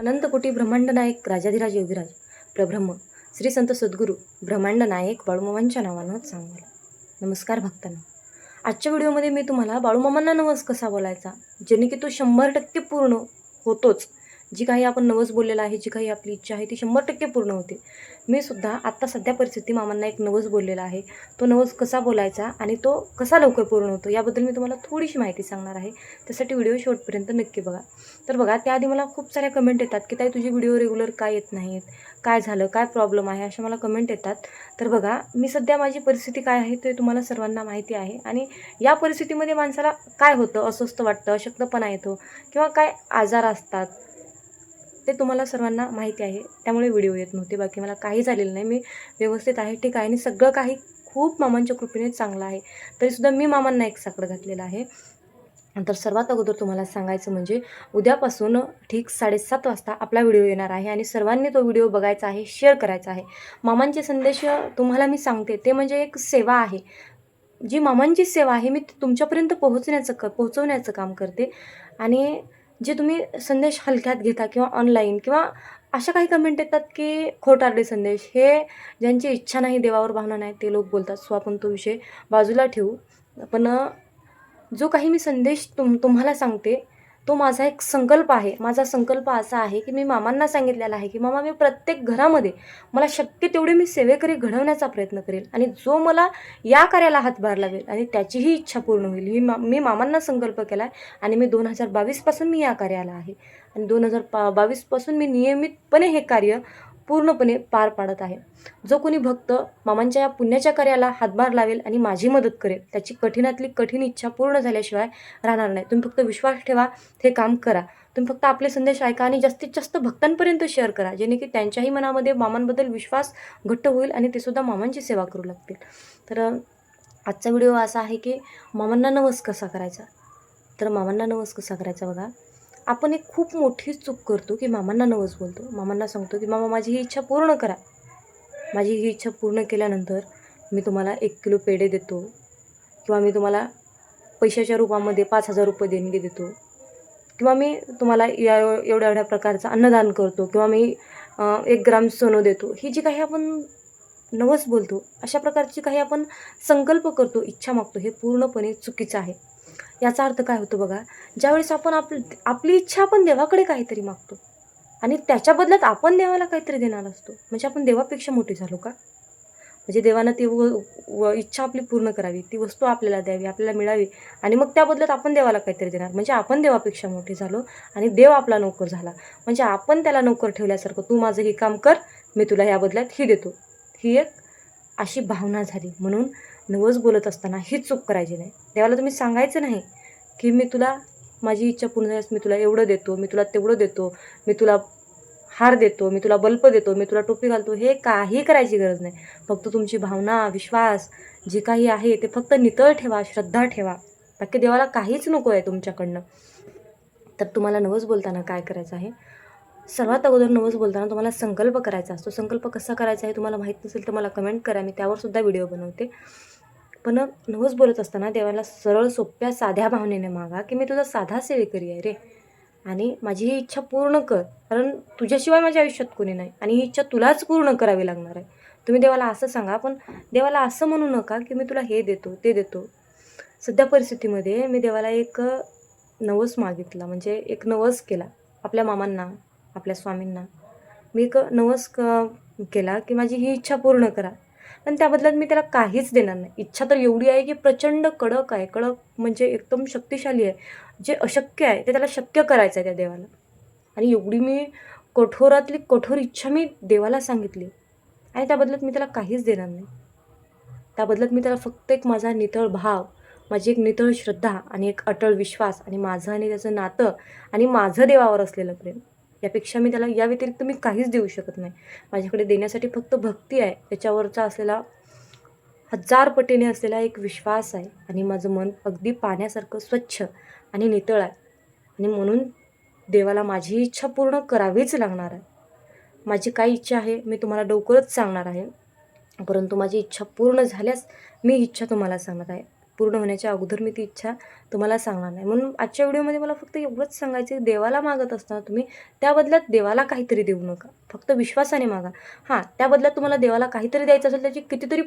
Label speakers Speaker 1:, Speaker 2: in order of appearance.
Speaker 1: अनंत कोटी ब्रह्मांड नायक राजाधिराज योगीराज प्रब्रह्म श्री संत सद्गुरू ब्रह्मांड नायक बाळूमामांच्या नावानं सांगायला. नमस्कार भक्तांनो. आजच्या व्हिडिओमध्ये मी तुम्हाला बाळूमामांना नवस कसा बोलायचा, जेणे की तो 100% पूर्ण होतोच. जी काही आपण नवस बोललेला आहे, जी काही आपली इच्छा आहे ती 100% पूर्ण होते. मी सुद्धा आत्ता सध्या परिस्थिती मामांना एक नवस बोललेला आहे. तो नवस कसा बोलायचा आणि तो कसा लवकर पूर्ण होतो याबद्दल मी तुम्हाला थोडीशी माहिती सांगणार आहे. त्यासाठी व्हिडिओ शेवटपर्यंत नक्की बघा. तर बघा, त्याआधी मला खूप साऱ्या कमेंट येतात की ताई तुझे व्हिडिओ रेग्युलर काय येत नाहीत, काय झालं, काय प्रॉब्लेम आहे, अशा मला कमेंट येतात. तर बघा, मी सध्या माझी परिस्थिती काय आहे ते तुम्हाला सर्वांना माहिती आहे. आणि या परिस्थितीमध्ये माणसाला काय होतं, अस्वस्थ वाटतं, अशक्तपणा येतो किंवा काय आजार असतात ते तुम्हाला सर्वांना माहिती आहे. त्यामुळे व्हिडिओ येत नव्हते. बाकी मला काही झालेलं नाही, मी व्यवस्थित आहे, ठीक आहे. आणि सगळं काही खूप मामांच्या कृपेने चांगलं आहे. तरीसुद्धा मी मामांना एक साकडं घातलेलं आहे. तर सर्वात अगोदर तुम्हाला सांगायचं म्हणजे उद्यापासून ठीक 7:30 वाजता आपला व्हिडिओ येणार आहे आणि सर्वांनी तो व्हिडिओ बघायचा आहे, शेअर करायचा आहे. मामांचे संदेश तुम्हाला मी सांगते ते म्हणजे एक सेवा आहे. जी मामांची सेवा आहे मी तुमच्यापर्यंत पोहोचवण्याचं काम करते. आणि जे तुम्ही संदेश हलक्यात घेता किंवा ऑनलाईन किंवा अशा काही कमेंट येतात की खोटारडे संदेश, हे ज्यांची इच्छा नाही, देवावर भावना नाही, ते लोक बोलतात. सो आपण तो विषय बाजूला ठेवू. पण जो काही मी संदेश तुम्हाला सांगते तो माझा एक संकल्प आहे. माझा संकल्प असा आहे की मी मामांना सांगितलेला आहे की मामा, मी प्रत्येक घरामध्ये मला शक्य तेवढे मी सेवेकरी घडवण्याचा प्रयत्न करेल आणि जो मला या कार्याला हातभार लावेल आणि त्याचीही इच्छा पूर्ण होईल, मी मामांना संकल्प केला आहे. आणि मी 2022 मी या कार्याला आहे आणि 2022 मी नियमितपणे हे कार्य पूर्णपणे पार पाडत आहे. जो कोणी भक्त मामांच्या या पुण्याच्या कार्याला हातभार लावेल आणि माझी मदत करेल, त्याची कठीणातली कठीण इच्छा पूर्ण झाल्याशिवाय राहणार नाही. तुम्ही फक्त विश्वास ठेवा, हे काम करा. तुम्ही फक्त आपले संदेश ऐका आणि जास्तीत जास्त भक्तांपर्यंत शेअर करा, जेणे की त्यांच्याही मनामध्ये मामांबद्दल विश्वास घट्ट होईल आणि ते सुद्धा मामांची सेवा करू लागतील. तर आजचा व्हिडिओ असा आहे की मामांना नवस कसा करायचा. तर मामांना नवस कसा करायचा बघा, आपण एक खूप मोठी चूक करतो की मामांना नवस बोलतो. मामांना सांगतो की मामा, माझी ही इच्छा पूर्ण करा. माझी ही इच्छा पूर्ण केल्यानंतर मी तुम्हाला 1 किलो पेढे देतो किंवा मी तुम्हाला पैशाच्या रूपामध्ये 5,000 रुपये देणगी देतो किंवा मी तुम्हाला एवढ्या एवढ्या प्रकारचं अन्नदान करतो किंवा मी 1 ग्राम सोनं देतो. ही जी काही आपण नवस बोलतो, अशा प्रकारची काही आपण संकल्प करतो, इच्छा मागतो, हे पूर्णपणे चुकीचं आहे. याचा अर्थ काय होतो बघा, ज्यावेळेस आपण आपली इच्छा आपण देवाकडे काहीतरी मागतो आणि त्याच्या बदल्यात आपण देवाला काहीतरी देणार असतो, म्हणजे आपण देवापेक्षा मोठी झालो का? म्हणजे देवानं ती इच्छा आपली पूर्ण करावी, ती वस्तू आपल्याला द्यावी, आपल्याला मिळावी आणि मग त्या बदल्यात आपण देवाला काहीतरी देणार, म्हणजे आपण देवापेक्षा मोठे झालो आणि देव आपला नोकर झाला. म्हणजे आपण त्याला नोकर ठेवल्यासारखं, तू माझं हे काम कर, मी तुला या बदल्यात ही देतो, ही एक अशी भावना झाली. म्हणून नवस बोलत असताना ही चूक करायची नाही. देवाला तुम्ही सांगायचं नाही की मी तुला, माझी इच्छा पूर्ण झाल्यास मी तुला एवढं देतो, मी तुला तेवढं देतो, मी तुला हार देतो, मी तुला बल्ब देतो, मी तुला टोपी घालतो. हे काही करायची गरज नाही. फक्त तुमची भावना, विश्वास जे काही आहे ते फक्त नितळ ठेवा, श्रद्धा ठेवा. बाकी देवाला काहीच नको आहे तुमच्याकडनं. तर तुम्हाला नवस बोलताना काय करायचं आहे, सर्वात अगोदर नवस बोलताना तुम्हाला संकल्प करायचा असतो. संकल्प कसा करायचा आहे तुम्हाला माहीत नसेल तर मला कमेंट करा, मी त्यावर सुद्धा व्हिडिओ बनवते. पण नवस बोलत असताना देवाला सरळ, सोप्या, साध्या भावनेने मागा की मी तुझा साधा सेवेकरी आहे रे आणि माझी ही इच्छा पूर्ण कर, कारण तुझ्याशिवाय माझ्या आयुष्यात कोणी नाही आणि ही इच्छा तुलाच पूर्ण करावी लागणार आहे. तुम्ही देवाला असं सांगा, पण देवाला असं म्हणू नका की मी तुला हे देतो, ते देतो. सध्या परिस्थितीमध्ये मी देवाला एक नवस मागितला, म्हणजे एक नवस केला आपल्या मामांना, आपल्या स्वामींना. मी एक नवस केला की माझी ही इच्छा पूर्ण करा, पण त्या बदल्यात मी त्याला काहीच देणार नाही. इच्छा तर एवढी आहे की प्रचंड कडक आहे, कडक म्हणजे एकदम शक्तिशाली आहे. जे अशक्य आहे ते त्याला शक्य करायचं आहे त्या देवाला. आणि एवढी मी कठोरातली कठोर इच्छा मी देवाला सांगितली आणि त्या बदल्यात मी त्याला काहीच देणार नाही. त्या बदल्यात मी त्याला फक्त एक माझा नितळ भाव, माझी एक नितळ श्रद्धा आणि एक अटळ विश्वास आणि माझं आणि त्याचं नातं आणि माझं देवावर असलेलं प्रेम, यापेक्षा मी त्याला या व्यतिरिक्त मी काहीच देऊ शकत नाही. माझ्याकडे देण्यासाठी फक्त भक्ती आहे, त्याच्यावरचा असलेला 1000 पटीने असलेला एक विश्वास आहे आणि माझं मन अगदी पाण्यासारखं स्वच्छ आणि नितळ आहे. आणि म्हणून देवाला माझी इच्छा पूर्ण करावीच लागणार आहे. माझी काय इच्छा आहे मी तुम्हाला लवकरच सांगणार आहे, परंतु माझी इच्छा पूर्ण झाल्यास मी इच्छा तुम्हाला सांगणार आहे. पूर्ण होण्याच्या अगोदर मी ती इच्छा तुम्हाला सांगणार नाही. म्हणून आजच्या व्हिडिओमध्ये मला फक्त एवढंच सांगायचं आहे, देवाला मागत असताना तुम्ही त्या बदल्यात देवाला काहीतरी देऊ नका. फक्त विश्वासाने मागा. हां, त्या बदल्यात तुम्हाला देवाला काहीतरी द्यायचं असेल, त्याची कितीतरी